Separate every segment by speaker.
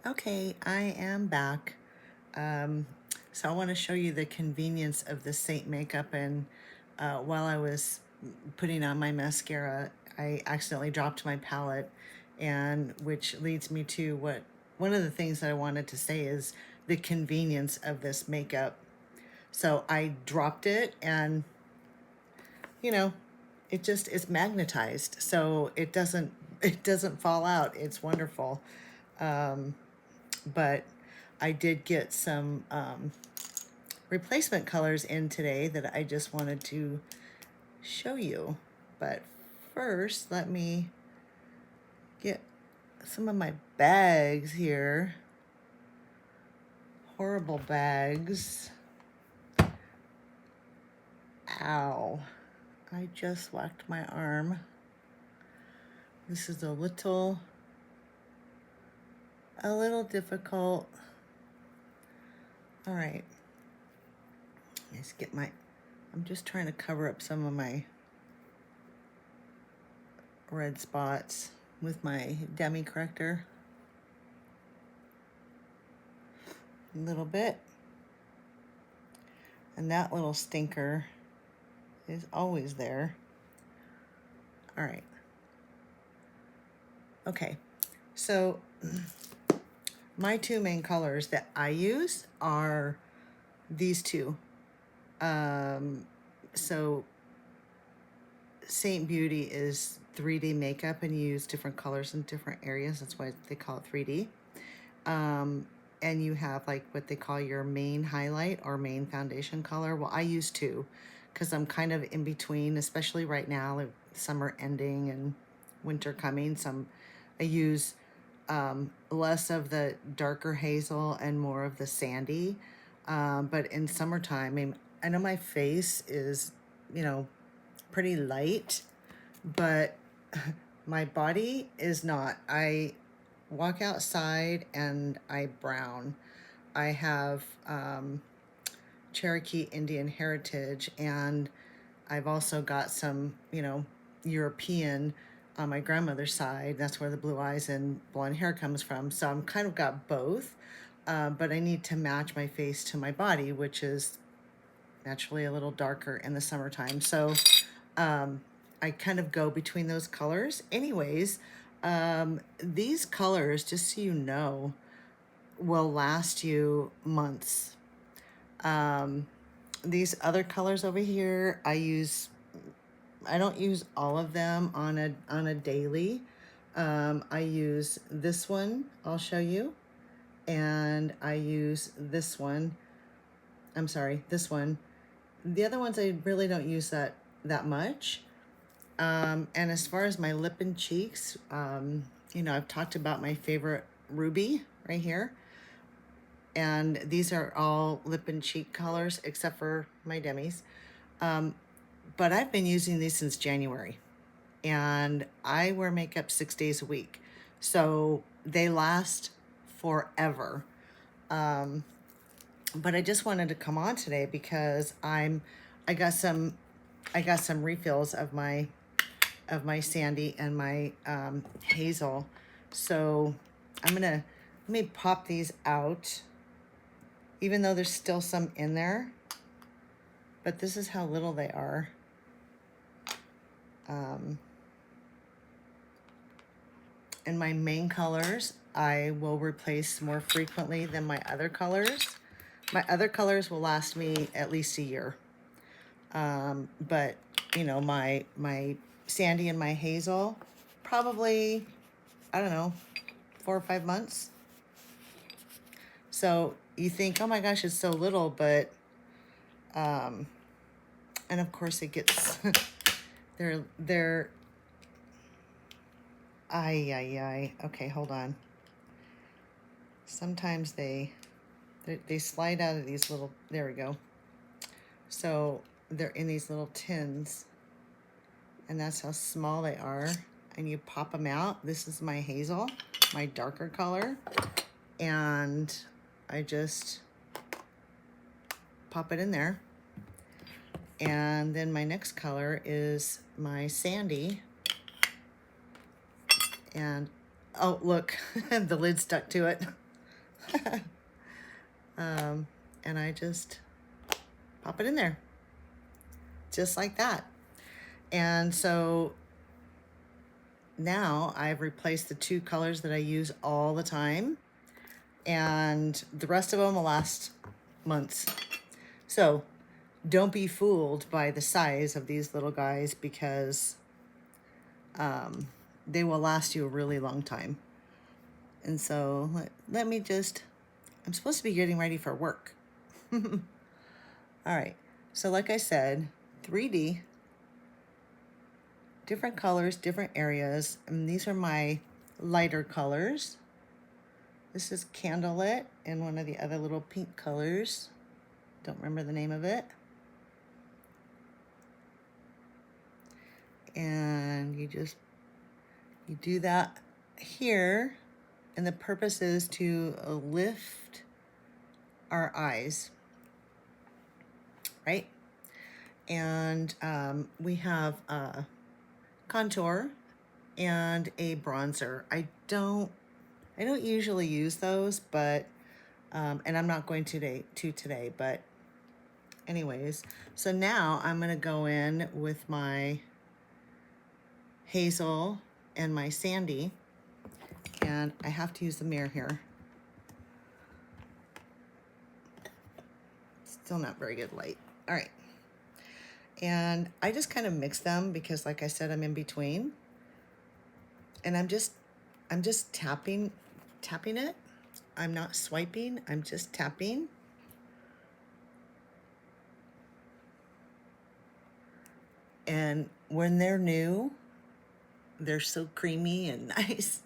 Speaker 1: Okay, I am back. Um, so I want to show you the convenience of the Seint makeup. And while I was putting on my mascara, I accidentally dropped my palette, and which leads me to one of the things that I wanted to say is the convenience of this makeup. So I dropped it, and you know, it just is magnetized, so it doesn't fall out. It's wonderful. But I did get some replacement colors in today that I just wanted to show you. But first, let me get some of my bags here. Horrible bags. Ow. I just whacked my arm. This is a little difficult. All right. Let's get I'm just trying to cover up some of my red spots with my demi corrector. A little bit. And that little stinker is always there. All right. Okay. So my two main colors that I use are these two. So Seint Beauty is 3D makeup, and you use different colors in different areas. That's why they call it 3D. And you have like what they call your main highlight or main foundation color. Well, I use two because I'm kind of in between, especially right now, like summer ending and winter coming. I use less of the darker hazel and more of the sandy. But in summertime, I know my face is, pretty light, but my body is not. I walk outside and I brown. I have Cherokee Indian heritage, and I've also got some, European on my grandmother's side. That's where the blue eyes and blonde hair comes from. So I'm kind of got both, but I need to match my face to my body, which is naturally a little darker in the summertime. So I kind of go between those colors. Anyways, these colors, just so you know, will last you months. These other colors over here, I don't use all of them on a daily. I use this one, I'll show you, and I use this one. I'm sorry, this one. The other ones I really don't use that much. And as far as my lip and cheeks, I've talked about my favorite ruby right here. And these are all lip and cheek colors except for my demis. But I've been using these since January, and I wear makeup 6 days a week. So they last forever. But I just wanted to come on today because I got some refills of my sandy and my hazel. So let me pop these out, even though there's still some in there, but this is how little they are. And my main colors, I will replace more frequently than my other colors. My other colors will last me at least a year. But my sandy and my hazel, probably, I don't know, 4 or 5 months. So you think, oh my gosh, it's so little, but, and of course it gets, they're, okay, hold on. Sometimes they slide out of these little, there we go. So they're in these little tins, and that's how small they are. And you pop them out. This is my hazel, my darker color. And I just pop it in there. And then my next color is my sandy. And, oh, look, the lid stuck to it. And I just pop it in there, just like that. And so now I've replaced the 2 colors that I use all the time, and the rest of them will last months. So don't be fooled by the size of these little guys, because they will last you a really long time. And so let me just, I'm supposed to be getting ready for work. All right, so like I said, 3D, different colors, different areas, and these are my lighter colors. This is Candlelit and one of the other little pink colors. Don't remember the name of it. And you do that here, and the purpose is to lift our eyes, right? And we have a contour and a bronzer. I don't usually use those, but and I'm not going today, but anyways. So now I'm gonna go in with my Hazel and my Sandy, and I have to use the mirror here. Still not very good light. All right. And I just kind of mix them because, like I said, I'm in between. And I'm just tapping it. I'm not swiping, I'm just tapping. And when they're new, they're so creamy and nice.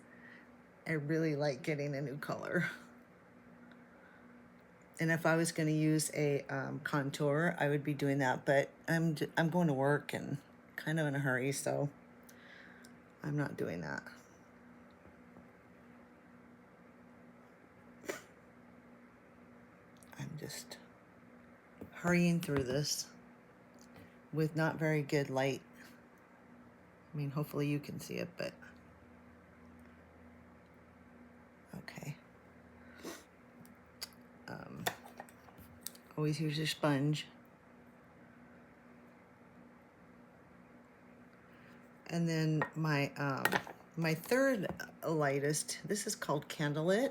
Speaker 1: I really like getting a new color. And if I was going to use a contour, I would be doing that. But I'm going to work and kind of in a hurry, so I'm not doing that. I'm just hurrying through this with not very good light. I mean, hopefully you can see it, but okay. Always use your sponge. And then my my third lightest, this is called Candlelit.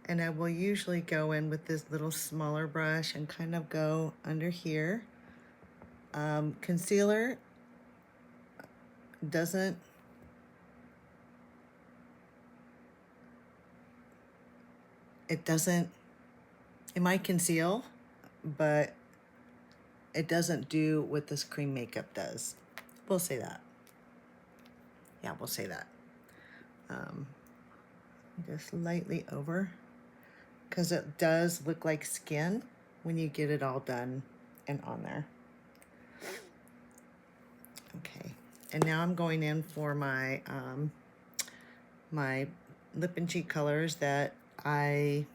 Speaker 1: And I will usually go in with this little smaller brush and kind of go under here. Concealer doesn't, it might conceal, but it doesn't do what this cream makeup does. We'll say that. Yeah, we'll say that. Just lightly over, because it does look like skin when you get it all done and on there. Okay, and now I'm going in for my my lip and cheek colors that hey,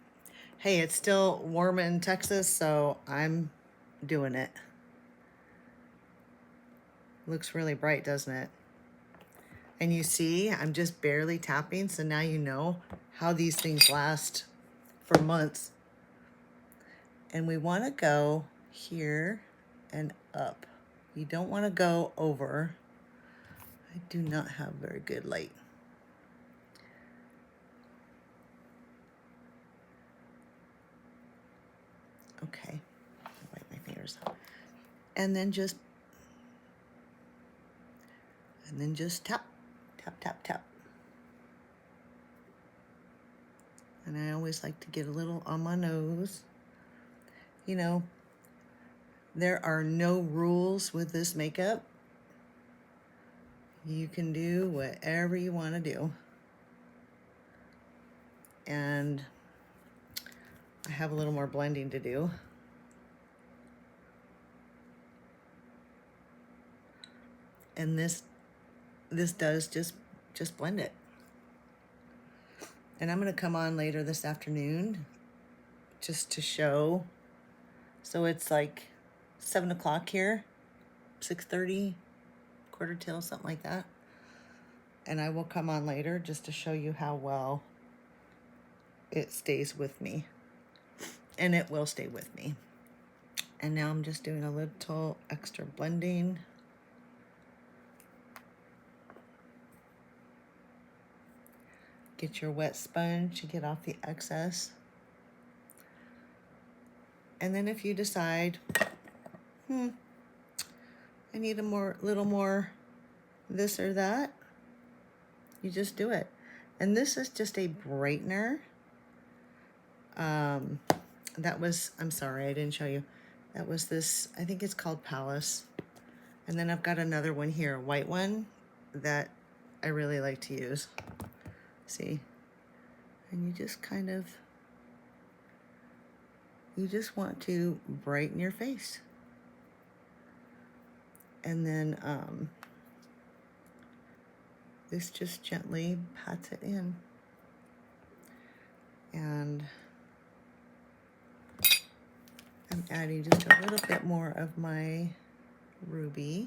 Speaker 1: it's still warm in Texas, so I'm doing it. Looks really bright, doesn't it? And you see, I'm just barely tapping, so now you know how these things last for months. And we want to go here and up. You don't want to go over. I do not have very good light. Okay, wipe my fingers. And then just tap, tap, tap, tap. And I always like to get a little on my nose. You know, there are no rules with this makeup. You can do whatever you want to do. And I have a little more blending to do. And this does just blend it. And I'm going to come on later this afternoon just to show. So it's like 7 o'clock here, 6:30, quarter till, something like that. And I will come on later just to show you how well it stays with me. And it will stay with me. And now I'm just doing a little extra blending. Get your wet sponge to get off the excess. And then if you decide, I need a little more this or that, you just do it. And this is just a brightener. I'm sorry, I didn't show you. That was this, I think it's called Palace. And then I've got another one here, a white one, that I really like to use. See? And you just kind of, you just want to brighten your face. And then this just gently pats it in. And I'm adding just a little bit more of my ruby.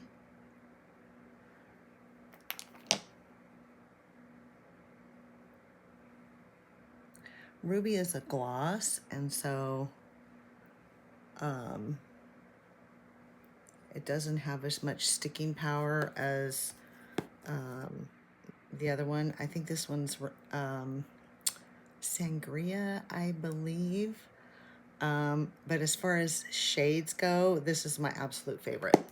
Speaker 1: Ruby is a gloss, and so it doesn't have as much sticking power as the other one. I think this one's Sangria, I believe. But as far as shades go, this is my absolute favorite.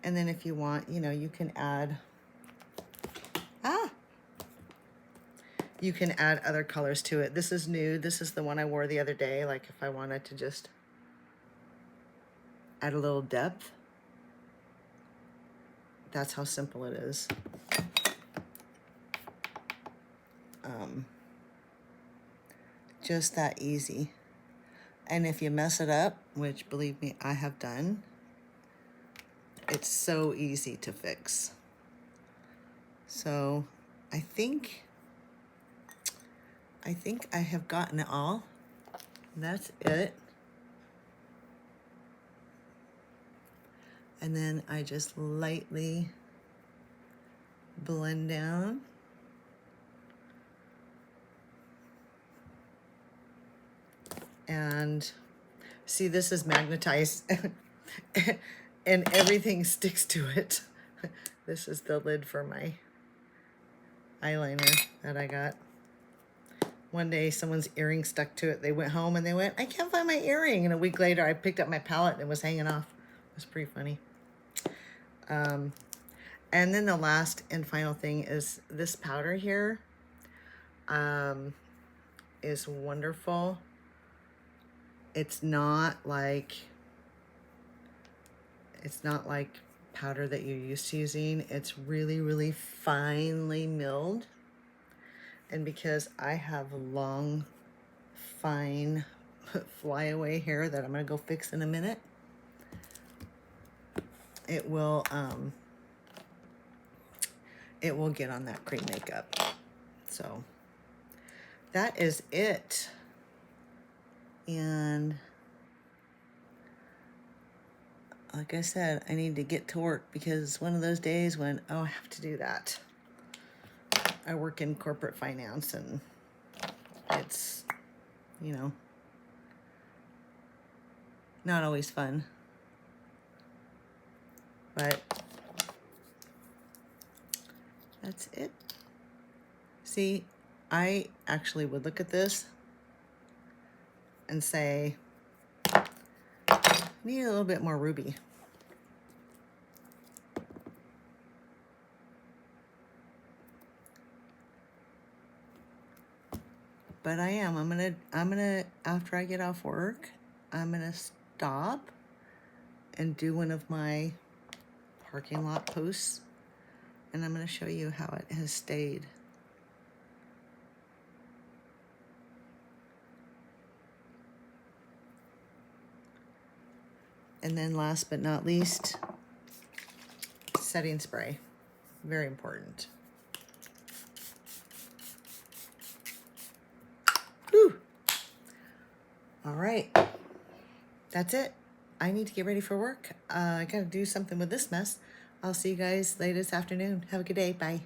Speaker 1: And then if you want, you can add, you can add other colors to it. This is new. This is the one I wore the other day. Like if I wanted to just add a little depth, that's how simple it is. Just that easy. And if you mess it up, which believe me, I have done, it's so easy to fix. So I think I have gotten it all. That's it. And then I just lightly blend down. And see, this is magnetized and everything sticks to it. This is the lid for my eyeliner that I got. One day someone's earring stuck to it. They went home and they went, I can't find my earring. And a week later I picked up my palette and it was hanging off. It was pretty funny. And then the last and final thing is this powder here is wonderful. It's not like powder that you're used to using. It's really, really finely milled. And because I have long, fine flyaway hair that I'm gonna go fix in a minute, it will get on that cream makeup. So that is it. And like I said, I need to get to work because it's one of those days when, I have to do that. I work in corporate finance and it's, not always fun. But that's it. See, I actually would look at this and say, need a little bit more ruby. But I'm gonna, after I get off work, I'm gonna stop and do one of my parking lot posts, and I'm gonna show you how it has stayed. And then last but not least, setting spray. Very important. Whew. All right, that's it. I need to get ready for work. I gotta do something with this mess. I'll see you guys later this afternoon. Have a good day. Bye.